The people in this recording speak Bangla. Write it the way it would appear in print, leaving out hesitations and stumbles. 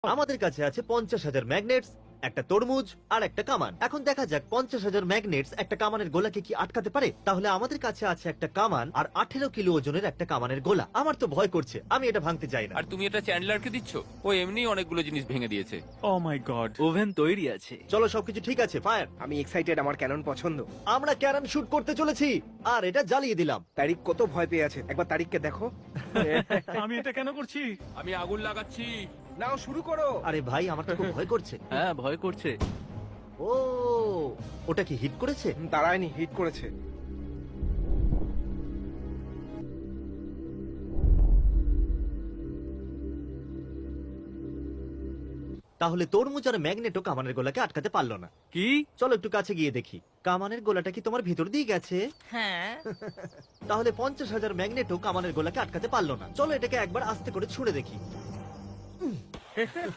আমাদের কাছে আছে 50,000 ম্যাগনেটস, একটা তরমুজ আর একটা কামান। এখন দেখা যাক 50,000 ম্যাগনেটস একটা কামানের গোলাকে কি আটকাতে পারে। তাহলে আমাদের কাছে আছে একটা কামান আর 18 কিলো ওজনের একটা কামানের গোলা। আমার তো ভয় করছে, আমি এটা ভাঙতে চাই না। আর তুমি এটা চ্যান্ডলারকে দিচ্ছ? ও এমনি অনেকগুলো জিনিস ভেঙে দিয়েছে। ও মাই গড। ওভেন তৈরি আছে। চলো সবকিছু ঠিক আছে, ফায়ার। আমি এক্সাইটেড, আমার ক্যানন পছন্দ। আমরা ক্যারন শুট করতে চলেছি আর এটা জ্বালিয়ে দিলাম। তারিক কত ভয় পেয়ে আছে, একবার তারিককে দেখো। আমি এটা কেন করছি? আমি আগুন লাগাচ্ছি। নাও শুরু করো। আরে ভাই, আমার তো খুব ভয় করছে। হ্যাঁ, ভয় করছে। ও, ওটা কি হিট করেছে? দাঁড়ায়নি, হিট করেছে। তাহলে তরমুজ আর ম্যাগনেটও কামানের গোলাকে আটকাতে পারলো না। কি? চলো একটু কাছে গিয়ে দেখি। কামানের গোলাটা কি তোমার ভিতর দিয়ে গেছে? হ্যাঁ। তাহলে 50,000 ম্যাগনেটও কামানের গোলাকে আটকাতে পারলো না। চলো এটাকে একবার আস্তে করে ছুঁড়ে দেখি।